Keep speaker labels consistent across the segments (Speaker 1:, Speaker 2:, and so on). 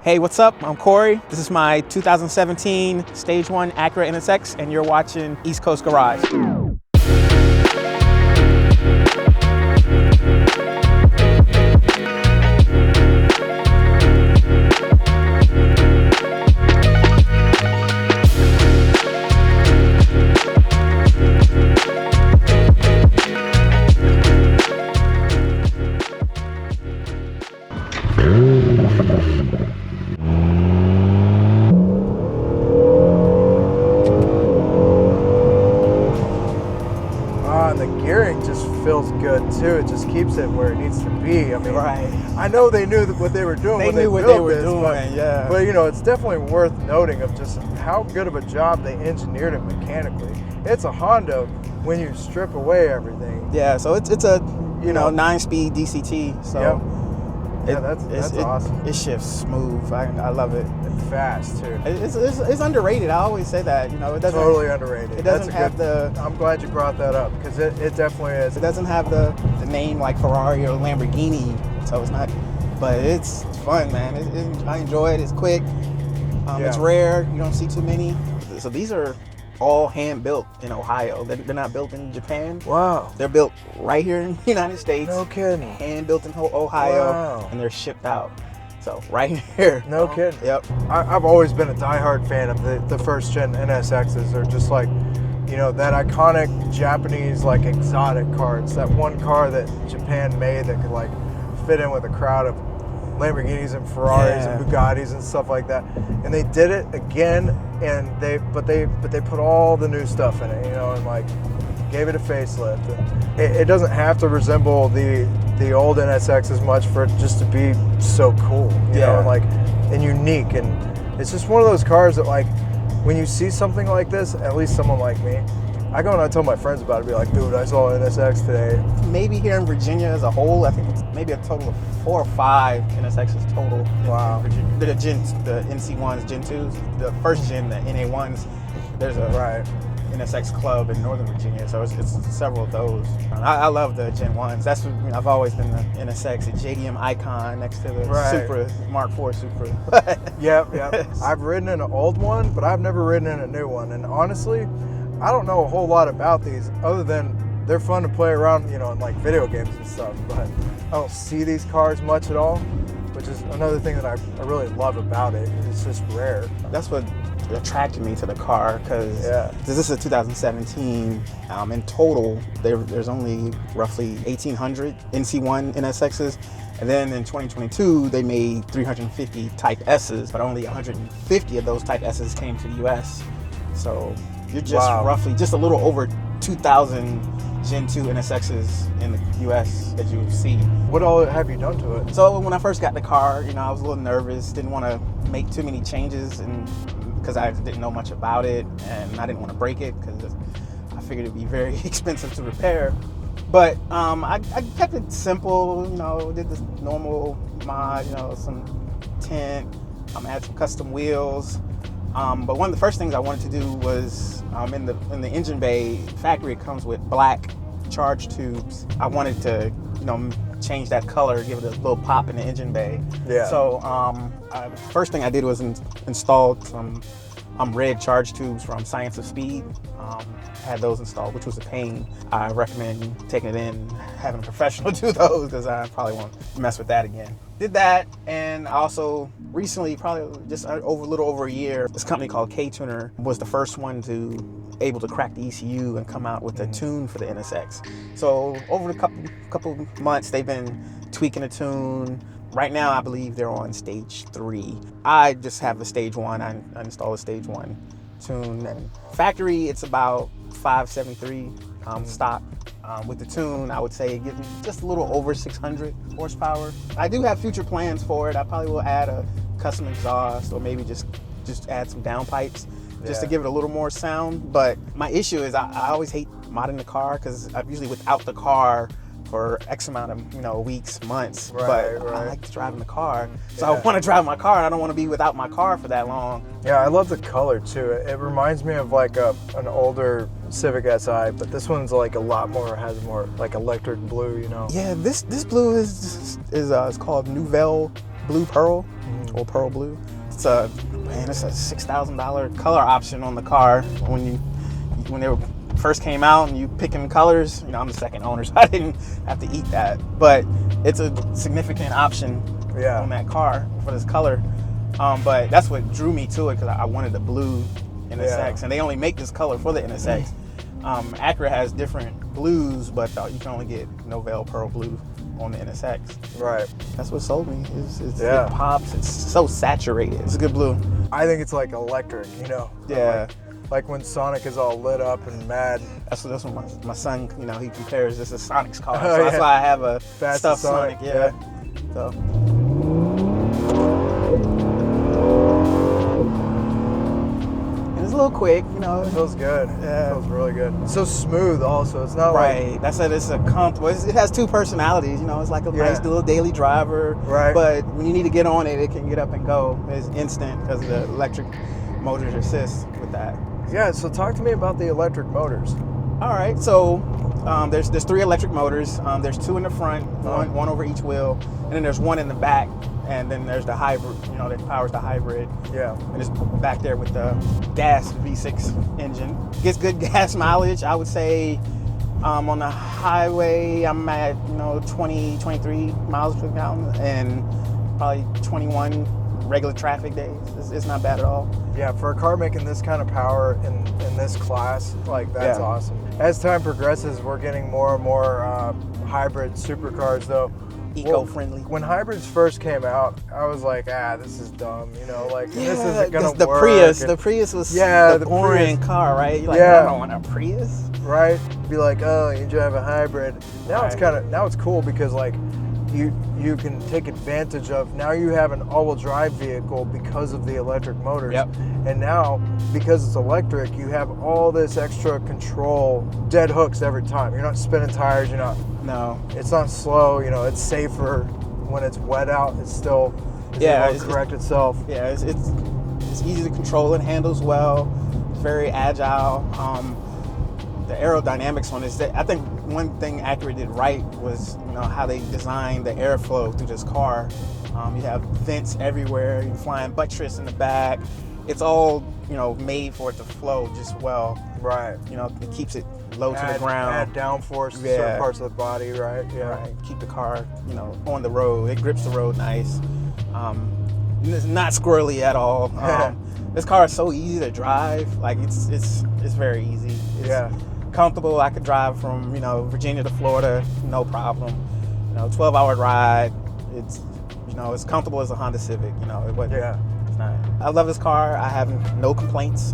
Speaker 1: Hey, what's up? I'm Corey. This is my 2017 Stage 1 Acura NSX, and you're watching East Coast Garage.
Speaker 2: And the gearing just feels good too. It just keeps it where it needs to be. I mean,
Speaker 1: Right.
Speaker 2: I know they knew what they were doing.
Speaker 1: They
Speaker 2: when
Speaker 1: knew what
Speaker 2: built
Speaker 1: they were
Speaker 2: this,
Speaker 1: doing, yeah.
Speaker 2: But you know, it's definitely worth noting of just how good of a job they engineered it mechanically. It's a Honda when you strip away everything.
Speaker 1: Yeah, so it's a 9-speed DCT. So
Speaker 2: Yep. Yeah, that's awesome.
Speaker 1: It shifts smooth. I love it.
Speaker 2: And fast too.
Speaker 1: It's underrated. I always say that. You know, it doesn't
Speaker 2: Totally underrated.
Speaker 1: It doesn't have
Speaker 2: I'm glad you brought that up because it definitely is.
Speaker 1: It doesn't have the name like Ferrari or Lamborghini, so it's not. But it's fun, man. I enjoy it. It's quick. It's rare. You don't see too many. So these are all hand built in Ohio. They're not built in Japan.
Speaker 2: Wow.
Speaker 1: They're built right here in the United States.
Speaker 2: No kidding.
Speaker 1: Hand built in Ohio.
Speaker 2: Wow.
Speaker 1: And they're shipped out. So right here.
Speaker 2: No kidding.
Speaker 1: Yep.
Speaker 2: I've always been a diehard fan of the first gen NSXs. They're just like, that iconic Japanese like exotic car. It's that one car that Japan made that could like fit in with a crowd of Lamborghinis and Ferraris and Bugattis and stuff like that. And they did it again, and they put all the new stuff in it, and like gave it a facelift. And it doesn't have to resemble the old NSX as much for it just to be so cool, you know, and unique. And it's just one of those cars that like when you see something like this, at least someone like me, I go and I tell my friends about it, be like, dude, I saw an NSX today.
Speaker 1: Maybe here in Virginia as a whole, I think it's maybe a total of 4 or 5 NSXs total.
Speaker 2: Wow.
Speaker 1: In Virginia. The NC1s, Gen 2s, the first gen, the NA1s, there's a NSX club in Northern Virginia, so it's several of those. I love the Gen 1s. That's what I've always been the NSX, a JDM icon next to the Supra, Mark IV Supra.
Speaker 2: Yep. I've ridden in an old one, but I've never ridden in a new one. And honestly, I don't know a whole lot about these other than they're fun to play around, in like video games and stuff, but I don't see these cars much at all, which is another thing that I really love about it. It's just rare.
Speaker 1: That's what attracted me to the car, because this is a 2017. In total, there's only roughly 1,800 NC1 NSXs. And then in 2022, they made 350 Type S's, but only 150 of those Type S's came to the US. So you're just roughly just a little over 2,000 Gen 2 NSXs in the US that you see.
Speaker 2: What all have you done to it?
Speaker 1: So when I first got the car, I was a little nervous, didn't want to make too many changes, and because I didn't know much about it, and I didn't want to break it because I figured it'd be very expensive to repair. But I kept it simple, did this normal mod, some tint, add some custom wheels. But one of the first things I wanted to do was in the engine bay factory, it comes with black charge tubes. I wanted to change that color, give it a little pop in the engine bay.
Speaker 2: Yeah.
Speaker 1: So first thing I did was install some red charge tubes from Science of Speed. Had those installed, which was a pain. I recommend taking it in, having a professional do those, because I probably won't mess with that again. Did that, and I also recently, probably just a little over a year, this company called K-Tuner was the first one able to crack the ECU and come out with a tune for the NSX. So over the couple months, they've been tweaking the tune. Right now, I believe they're on stage 3. I just have the stage 1. I installed a stage 1 tune. And factory, it's about 573 stock. With the tune, I would say it gives me just a little over 600 horsepower. I do have future plans for it. I probably will add a custom exhaust, or maybe just add some downpipes just to give it a little more sound. But my issue is I always hate modding the car, because I'm usually without the car for X amount of weeks, months, but I like driving the car. So I want to drive my car, and I don't want to be without my car for that long.
Speaker 2: Yeah, I love the color too. It reminds me of like an older Civic Si, but this one's like has more like electric blue,
Speaker 1: Yeah, this blue is called Nouvelle Blue Pearl. or pearl blue. It's a $6,000 color option on the car. When they first came out and you picking colors, you know, I'm the second owner, so I didn't have to eat that. But it's a significant option on that car for this color. But that's what drew me to it, because I wanted the blue NSX, and they only make this color for the NSX. Acura has different blues, but you can only get Novell Pearl Blue on the NSX.
Speaker 2: Right.
Speaker 1: That's what sold me. It pops. It's so saturated. It's a good blue.
Speaker 2: I think it's like electric, you know?
Speaker 1: Yeah.
Speaker 2: Like when Sonic is all lit up and mad.
Speaker 1: That's what my son, you know, he compares this to Sonic's car.
Speaker 2: Oh,
Speaker 1: So that's why I have a
Speaker 2: Fast
Speaker 1: stuffed
Speaker 2: Sonic.
Speaker 1: Yeah. So. It's a little quick, you know.
Speaker 2: It feels good.
Speaker 1: Yeah.
Speaker 2: It feels really good. It's so smooth also. It's not
Speaker 1: right. That's it. It's a comfortable. It has two personalities, you know. It's like a nice little daily driver.
Speaker 2: Right.
Speaker 1: But when you need to get on it, it can get up and go. It's instant because the electric motors assist with that.
Speaker 2: Yeah, so talk to me about the electric motors.
Speaker 1: All right, so there's 3 electric motors. There's 2 in the front, one over each wheel, and then there's 1 in the back, and then there's the hybrid, you know, that powers the hybrid.
Speaker 2: Yeah.
Speaker 1: And it's back there with the gas V6 engine. Gets good gas mileage. I would say on the highway, I'm at, you know, 20, 23 miles per gallon, and probably 21 regular traffic days. It's not bad at all.
Speaker 2: Yeah, for a car making this kind of power in this class, like, that's awesome. As time progresses, we're getting more and more hybrid supercars, though.
Speaker 1: Eco-friendly.
Speaker 2: When hybrids first came out, I was like, this is dumb, you know, like, this isn't gonna work.
Speaker 1: The Prius was the boring car, right? You're like, I don't want a Prius.
Speaker 2: Right? Be like, oh, you drive a hybrid. Now it's cool because, like, you can take advantage of, now you have an all-wheel drive vehicle because of the electric motors.
Speaker 1: Yep.
Speaker 2: And now, because it's electric, you have all this extra control, dead hooks every time. You're not spinning tires, it's not slow, you know, it's safer. When it's wet out, it's still correct itself.
Speaker 1: Yeah, it's easy to control, it handles well, it's very agile. The aerodynamics on this, I think one thing Acura did right was, you know, how they designed the airflow through this car. You have vents everywhere, you're flying buttress in the back. It's all, you know, made for it to flow just well.
Speaker 2: Right.
Speaker 1: You know, it keeps it low to the ground.
Speaker 2: Add downforce to certain parts of the body, right? Yeah.
Speaker 1: Right. Keep the car, you know, on the road. It grips the road nice. It's not squirrely at all. This car is so easy to drive. Like, it's very easy. It's comfortable. I could drive from, you know, Virginia to Florida, no problem. You know, 12-hour ride. It's, you know, as comfortable as a Honda Civic. You know, it's not. I love this car. I have no complaints.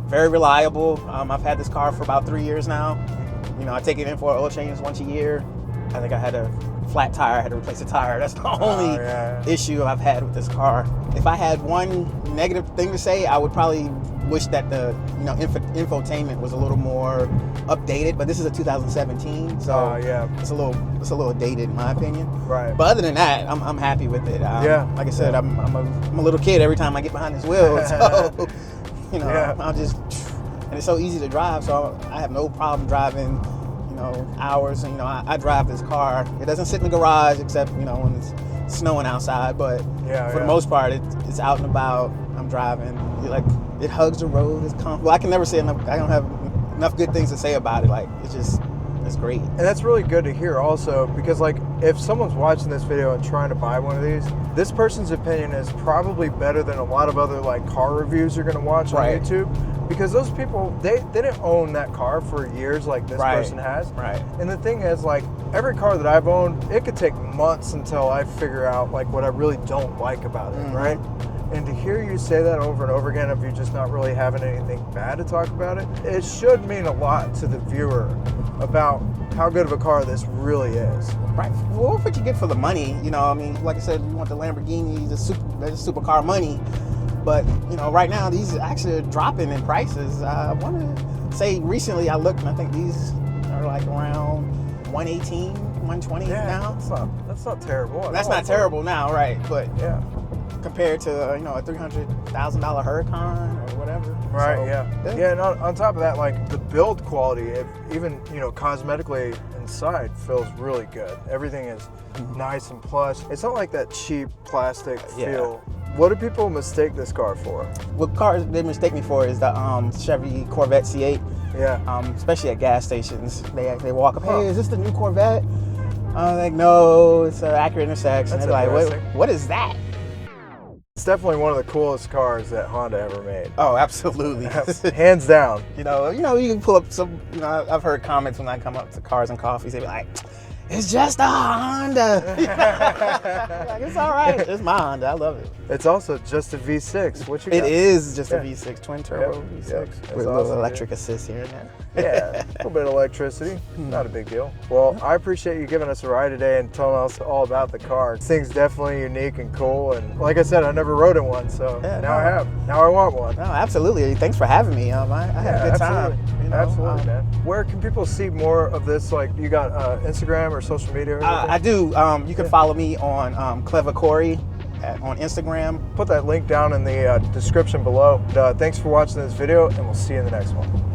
Speaker 1: Very reliable. I've had this car for about 3 years now. You know, I take it in for an oil change once a year. I think I had a flat tire. I had to replace a tire. That's the only issue I've had with this car. If I had one negative thing to say, I would probably wish that the, you know, infotainment was a little more updated. But this is a 2017, so it's a little dated in my opinion.
Speaker 2: Right.
Speaker 1: But other than that, I'm happy with it. Like I said, I'm a little kid every time I get behind this wheel. So you know, and it's so easy to drive. So I have no problem driving, you know, hours. And, you know, I drive this car. It doesn't sit in the garage except, you know, when it's snowing outside. But for the most part, it's out and about. I'm driving. Like, it hugs the road. It's comfortable. I can never say enough. I don't have enough good things to say about it. Like, it's great.
Speaker 2: And that's really good to hear also, because, like, if someone's watching this video and trying to buy one of these, this person's opinion is probably better than a lot of other, like, car reviews you're going to watch on YouTube. Because those people, they didn't own that car for years like this person has.
Speaker 1: Right.
Speaker 2: And the thing is, like, every car that I've owned, it could take months until I figure out, like, what I really don't like about it, right? And to hear you say that over and over again, if you're just not really having anything bad to talk about it, it should mean a lot to the viewer about how good of a car this really is.
Speaker 1: Right. Well, what you get for the money? You know, I mean, like I said, you want the Lamborghini, the supercar money. But, you know, right now, these actually are dropping in prices. I want to say recently I looked, and I think these are like around 118, 120 now.
Speaker 2: That's not terrible.
Speaker 1: That's not terrible now, right? But compared to you know, a $300,000 Huracan or whatever.
Speaker 2: Right.
Speaker 1: So,
Speaker 2: Yeah. And on top of that, like the build quality, even you know, cosmetically inside feels really good. Everything is nice and plush. It's not like that cheap plastic feel. What do people mistake this car for?
Speaker 1: What cars they mistake me for is the Chevy Corvette C8.
Speaker 2: Yeah.
Speaker 1: Especially at gas stations, they walk up, hey, is this the new Corvette? I'm like, no, it's an Acura NSX. And they're like, what is that?
Speaker 2: It's definitely one of the coolest cars that Honda ever made.
Speaker 1: Oh, absolutely.
Speaker 2: Hands down.
Speaker 1: You know, you can pull up some, you know, I've heard comments when I come up to Cars and Coffees, they be like, it's just a Honda. Like, it's all right. It's my Honda. I love it.
Speaker 2: It's also just a V6. What you got?
Speaker 1: It is just a V6, twin turbo V6.
Speaker 2: Yep.
Speaker 1: With a
Speaker 2: awesome,
Speaker 1: little electric assist here and there.
Speaker 2: Yeah, a little bit of electricity. Not a big deal. Well, I appreciate you giving us a ride today and telling us all about the car. This thing's definitely unique and cool. And like I said, I never rode in one, so now I have. Now I want one.
Speaker 1: No, absolutely. Thanks for having me. I had a good time. You know,
Speaker 2: absolutely, man. Where can people see more of this? Like, you got Instagram or social media? Or
Speaker 1: I do. You can follow me on Clever Corey on Instagram.
Speaker 2: Put that link down in the description below. Thanks for watching this video, and we'll see you in the next one.